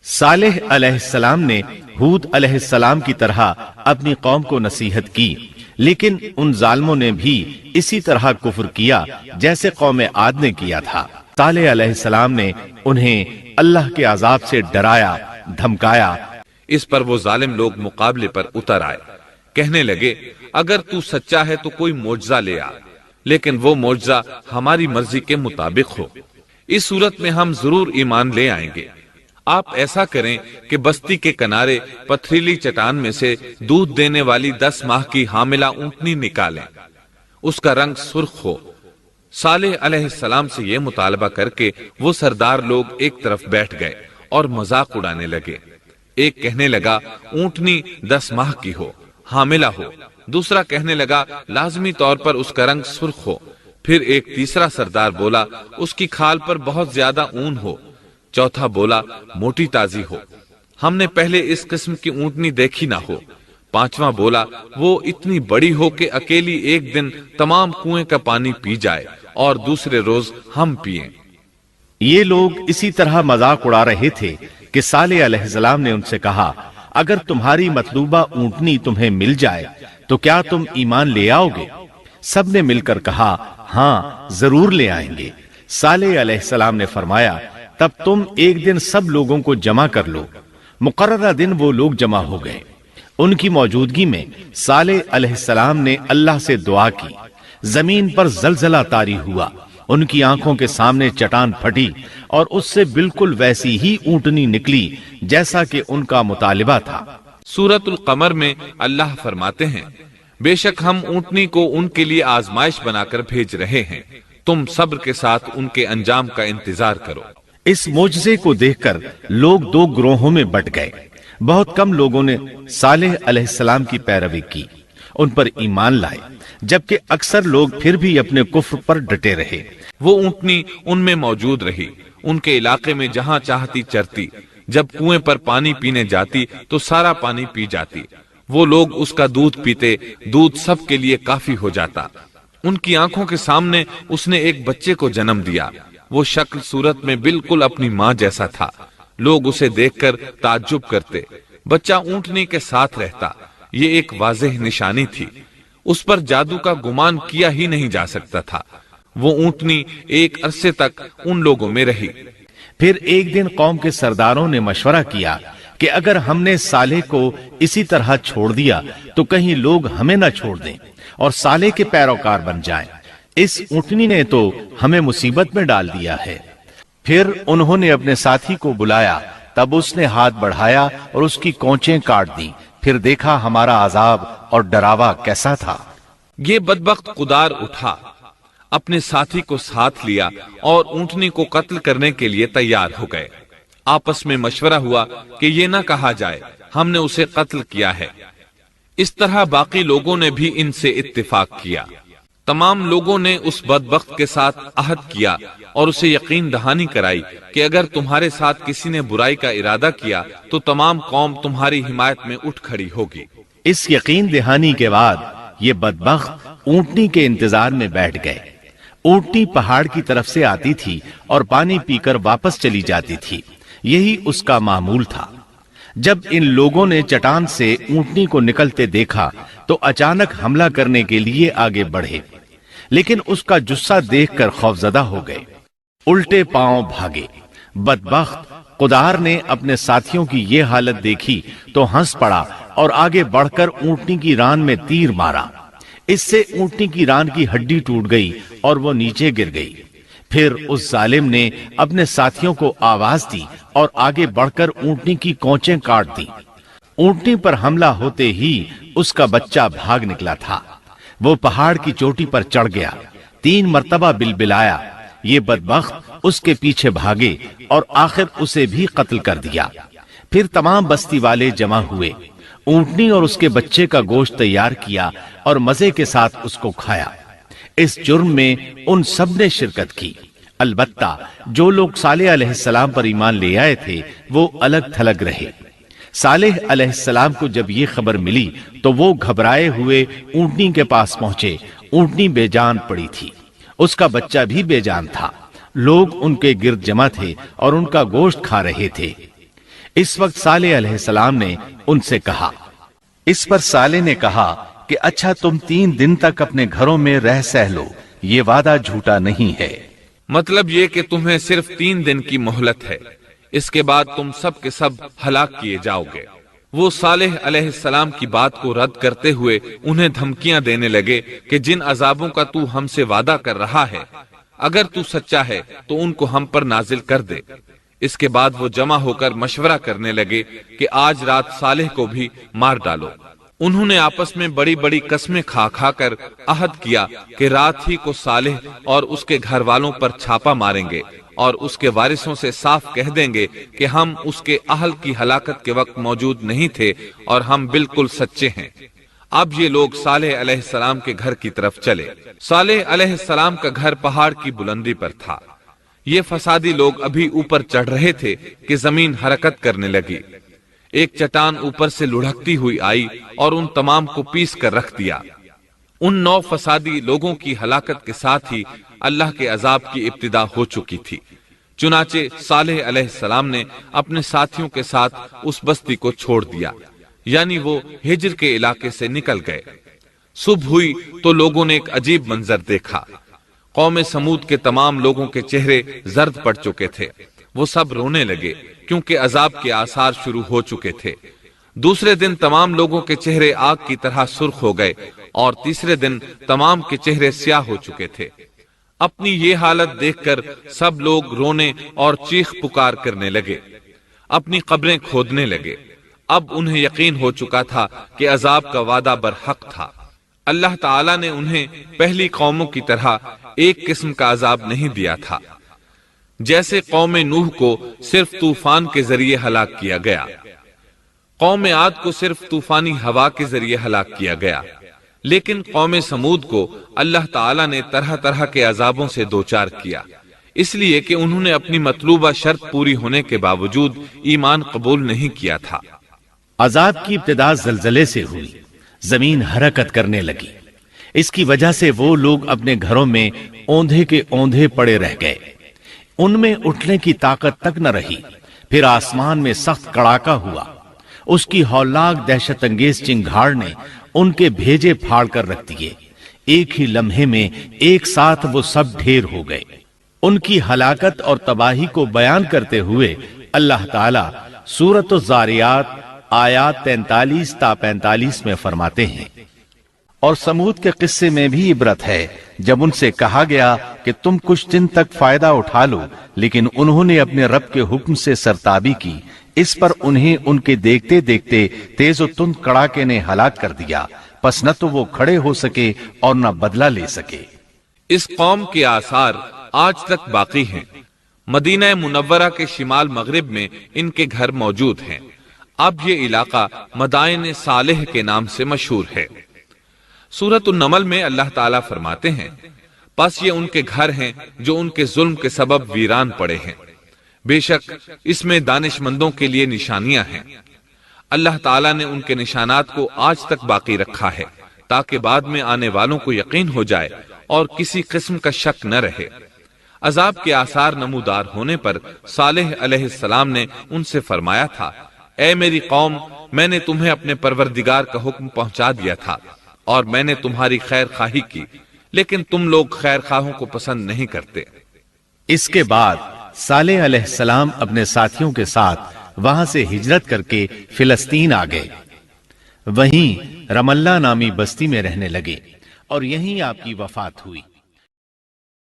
صالح علیہ السلام نے ہود علیہ السلام کی طرح اپنی قوم کو نصیحت کی، لیکن ان ظالموں نے بھی اسی طرح کفر کیا جیسے قوم عاد نے کیا تھا۔ صالح علیہ السلام نے انہیں اللہ کے عذاب سے ڈرایا، دھمکایا۔ اس پر وہ ظالم لوگ مقابلے پر اتر آئے، کہنے لگے اگر تو سچا ہے تو کوئی معجزہ لے آ، لیکن وہ معجزہ ہماری مرضی کے مطابق ہو، اس صورت میں ہم ضرور ایمان لے آئیں گے۔ آپ ایسا کریں کہ بستی کے کنارے پتھریلی چٹان میں سے دودھ دینے والی 10 ماہ کی حاملہ اونٹنی نکالیں، اس کا رنگ سرخ ہو۔ صالح علیہ السلام سے یہ مطالبہ کر کے وہ سردار لوگ ایک طرف بیٹھ گئے اور مذاق اڑانے لگے۔ ایک کہنے لگا اونٹنی 10 ماہ کی ہو، حاملہ ہو، دوسرا کہنے لگا لازمی طور پر اس کا رنگ سرخ ہو، پھر ایک تیسرا سردار بولا اس کی کھال پر بہت زیادہ اون ہو، چوتھا بولا موٹی تازی ہو، ہم نے پہلے اس قسم کی اونٹنی دیکھی نہ ہو، پانچواں بولا وہ اتنی بڑی ہو کہ اکیلی ایک دن تمام کنویں کا پانی پی جائے اور دوسرے روز ہم پئیں۔ یہ لوگ اسی طرح مذاق اڑا رہے تھے کہ صالح علیہ السلام نے ان سے کہا اگر تمہاری مطلوبہ اونٹنی تمہیں مل جائے تو کیا تم ایمان لے آؤ گے؟ سب نے مل کر کہا ہاں ضرور لے آئیں گے۔ صالح علیہ السلام نے فرمایا تب تم ایک دن سب لوگوں کو جمع کر لو۔ مقررہ دن وہ لوگ جمع ہو گئے۔ ان کی موجودگی میں صالح علیہ السلام نے اللہ سے دعا کی، زمین پر زلزلہ طاری ہوا، ان کی آنکھوں کے سامنے چٹان پھٹی اور اس سے بالکل ویسی ہی اونٹنی نکلی جیسا کہ ان کا مطالبہ تھا۔ سورۃ القمر میں اللہ فرماتے ہیں بے شک ہم اونٹنی کو ان کے لیے آزمائش بنا کر بھیج رہے ہیں، تم صبر کے ساتھ ان کے انجام کا انتظار کرو۔ اس معجزے کو دیکھ کر لوگ 2 گروہوں میں بٹ گئے۔ بہت کم لوگوں نے صالح علیہ السلام کی پیروی کی، ان پر ایمان لائے، جبکہ اکثر لوگ پھر بھی اپنے کفر پر ڈٹے رہے۔ وہ اونٹنی ان میں موجود رہی، ان کے علاقے میں جہاں چاہتی چرتی، جب کنویں پر پانی پینے جاتی تو سارا پانی پی جاتی، وہ لوگ اس کا دودھ پیتے، دودھ سب کے لیے کافی ہو جاتا۔ ان کی آنکھوں کے سامنے اس نے ایک بچے کو جنم دیا، وہ شکل صورت میں بالکل اپنی ماں جیسا تھا، لوگ اسے دیکھ کر تعجب کرتے۔ بچہ اونٹنی کے ساتھ رہتا، یہ ایک واضح نشانی تھی، اس پر جادو کا گمان کیا ہی نہیں جا سکتا تھا۔ وہ اونٹنی ایک عرصے تک ان لوگوں میں رہی۔ پھر ایک دن قوم کے سرداروں نے مشورہ کیا کہ اگر ہم نے صالح کو اسی طرح چھوڑ دیا تو کہیں لوگ ہمیں نہ چھوڑ دیں اور صالح کے پیروکار بن جائیں، اس اونٹنی نے تو ہمیں مصیبت میں ڈال دیا ہے۔ پھر انہوں نے اپنے ساتھی کو بلایا، تب اس نے ہاتھ بڑھایا اور اس کی کونچیں کاٹ دی، پھر دیکھا ہمارا عذاب اور ڈراوا کیسا تھا۔ یہ بدبخت قدار اٹھا، اپنے ساتھی کو ساتھ لیا اور اونٹنی کو قتل کرنے کے لیے تیار ہو گئے۔ آپس میں مشورہ ہوا کہ یہ نہ کہا جائے ہم نے اسے قتل کیا ہے۔ اس طرح باقی لوگوں نے بھی ان سے اتفاق کیا۔ تمام لوگوں نے اس بدبخت کے ساتھ عہد کیا اور اسے یقین دہانی کرائی کہ اگر تمہارے ساتھ کسی نے برائی کا ارادہ کیا تو تمام قوم تمہاری حمایت میں اٹھ کھڑی ہوگی۔ اس یقین دہانی کے بعد یہ بدبخت اونٹنی کے انتظار میں بیٹھ گئے۔ اونٹنی پہاڑ کی طرف سے آتی تھی اور پانی پی کر واپس چلی جاتی تھی، یہی اس کا معمول تھا۔ جب ان لوگوں نے چٹان سے اونٹنی کو نکلتے دیکھا تو اچانک حملہ کرنے کے لیے آگے بڑھے، لیکن اس کا جثہ دیکھ کر خوفزدہ ہو گئے، الٹے پاؤں بھاگے۔ بدبخت قدار نے اپنے ساتھیوں کی یہ حالت دیکھی تو ہنس پڑا اور آگے بڑھ کر اونٹنی کی ران میں تیر مارا، اس سے اونٹنی کی ران کی ہڈی ٹوٹ گئی اور وہ نیچے گر گئی۔ پھر اس ظالم نے اپنے ساتھیوں کو آواز دی اور آگے بڑھ کر اونٹنی کی کونچیں کاٹ دی۔ اونٹنی پر حملہ ہوتے ہی اس کا بچہ بھاگ نکلا تھا، وہ پہاڑ کی چوٹی پر چڑھ گیا، 3 مرتبہ بلبلایا۔ یہ بدبخت اس کے پیچھے بھاگے اور آخر اسے بھی قتل کر دیا۔ پھر تمام بستی والے جمع ہوئے، اونٹنی اور اس کے بچے کا گوشت تیار کیا اور مزے کے ساتھ اس کو کھایا۔ اس جرم میں ان سب نے شرکت کی، البتہ جو لوگ صالح علیہ السلام پر ایمان لے آئے تھے وہ الگ تھلگ رہے۔ صالح علیہ السلام کو جب یہ خبر ملی تو وہ گھبرائے ہوئے اونٹنی کے پاس پہنچے۔ اونٹنی بے جان پڑی تھی، اس کا بچہ بھی بے جان تھا، لوگ ان کے گرد جمع تھے اور ان کا گوشت کھا رہے تھے۔ اس وقت صالح علیہ السلام نے ان سے کہا۔ اس پر صالح نے کہا کہ اچھا تم 3 دن تک اپنے گھروں میں رہ سہ لو، یہ وعدہ جھوٹا نہیں ہے۔ مطلب یہ کہ تمہیں صرف 3 دن کی مہلت ہے، اس کے بعد تم سب کے سب ہلاک کیے جاؤ گے۔ وہ صالح علیہ السلام کی بات کو رد کرتے ہوئے انہیں دھمکیاں دینے لگے کہ جن عذابوں کا تو ہم سے وعدہ کر رہا ہے، اگر تو سچا ہے تو ان کو ہم پر نازل کر دے۔ اس کے بعد وہ جمع ہو کر مشورہ کرنے لگے کہ آج رات صالح کو بھی مار ڈالو۔ انہوں نے آپس میں بڑی بڑی قسمیں کھا کھا کر عہد کیا کہ رات ہی کو صالح اور اس کے گھر والوں پر چھاپا ماریں گے اور اس کے وارثوں سے صاف کہہ دیں گے کہ ہم اس کے اہل کی ہلاکت کے وقت موجود نہیں تھے اور ہم بالکل سچے ہیں۔ اب یہ لوگ صالح علیہ السلام کے گھر کی طرف چلے۔ صالح علیہ السلام کا گھر پہاڑ کی بلندی پر تھا۔ یہ فسادی لوگ ابھی اوپر چڑھ رہے تھے کہ زمین حرکت کرنے لگی۔ ایک چٹان اوپر سے لڑھکتی ہوئی آئی اور ان تمام کو پیس کر رکھ دیا۔ ان 9 فسادی لوگوں کی ہلاکت کے ساتھ ہی اللہ کے عذاب کی ابتدا ہو چکی تھی۔ چنانچہ صالح علیہ السلام نے اپنے ساتھیوں کے ساتھ اس بستی کو چھوڑ دیا، یعنی وہ ہجر کے علاقے سے نکل گئے۔ صبح ہوئی تو لوگوں نے ایک عجیب منظر دیکھا۔ قوم سمود کے تمام لوگوں کے چہرے زرد پڑ چکے تھے۔ وہ سب رونے لگے کیونکہ عذاب کے آثار شروع ہو چکے تھے۔ دوسرے دن تمام لوگوں کے چہرے آگ کی طرح سرخ ہو گئے اور تیسرے دن تمام کے چہرے سیاہ ہو چکے تھے۔ اپنی یہ حالت دیکھ کر سب لوگ رونے اور چیخ پکار کرنے لگے، اپنی قبریں کھودنے لگے۔ اب انہیں یقین ہو چکا تھا کہ عذاب کا وعدہ برحق تھا۔ اللہ تعالیٰ نے انہیں پہلی قوموں کی طرح ایک قسم کا عذاب نہیں دیا تھا، جیسے قوم نوح کو صرف طوفان کے ذریعے ہلاک کیا گیا، قوم عاد کو صرف طوفانی ہوا کے ذریعے ہلاک کیا گیا، لیکن قوم سمود کو اللہ تعالیٰ نے طرح طرح کے عذابوں سے دوچار کیا، اس لیے کہ انہوں نے اپنی مطلوبہ شرط پوری ہونے کے باوجود ایمان قبول نہیں کیا تھا۔ عذاب کی ابتدا زلزلے سے ہوئی، زمین حرکت کرنے لگی۔ اس کی وجہ سے وہ لوگ اپنے گھروں میں اوندھے کے اوندھے پڑے رہ گئے، ان میں اٹھنے کی طاقت تک نہ رہی۔ پھر آسمان میں سخت کڑاکا ہوا، اس کی ہولناک دہشت انگیز چنگھاڑ نے ان کے بھیجے پھاڑ کر رکھ دیے۔ ایک ہی لمحے میں ایک ساتھ وہ سب ڈھیر ہو گئے۔ ان کی ہلاکت اور تباہی کو بیان کرتے ہوئے اللہ تعالیٰ سورۃ الزاریات آیات 43 تا 45 میں فرماتے ہیں، اور سمود کے قصے میں بھی عبرت ہے جب ان سے کہا گیا کہ تم کچھ دن تک فائدہ اٹھا لو، لیکن انہوں نے اپنے رب کے حکم سے سرتابی کی، اس پر انہیں ان کے دیکھتے دیکھتے تیز و تند کڑاکے نے ہلاک کر دیا، پس نہ تو وہ کھڑے ہو سکے اور نہ بدلہ لے سکے۔ اس قوم کے آثار آج تک باقی ہیں۔ مدینہ منورہ کے شمال مغرب میں ان کے گھر موجود ہیں۔ اب یہ علاقہ مدائن صالح کے نام سے مشہور ہے۔ سورۃ النمل میں اللہ تعالیٰ فرماتے ہیں، پس یہ ان کے گھر ہیں جو ان کے ظلم کے سبب ویران پڑے ہیں، بے شک اس میں دانش مندوں کے لیے نشانیاں ہیں۔ اللہ تعالیٰ نے ان کے نشانات کو آج تک باقی رکھا ہے تاکہ بعد میں آنے والوں کو یقین ہو جائے اور کسی قسم کا شک نہ رہے۔ عذاب کے آثار نمودار ہونے پر صالح علیہ السلام نے ان سے فرمایا تھا، اے میری قوم، میں نے تمہیں اپنے پروردگار کا حکم پہنچا دیا تھا اور میں نے تمہاری خیر خواہی کی، لیکن تم لوگ خیر خواہوں کو پسند نہیں کرتے۔ اس کے بعد صالح علیہ السلام اپنے ساتھیوں کے ساتھ وہاں سے ہجرت کر کے فلسطین آ گئے، وہیں رملہ نامی بستی میں رہنے لگے اور یہیں آپ کی وفات ہوئی۔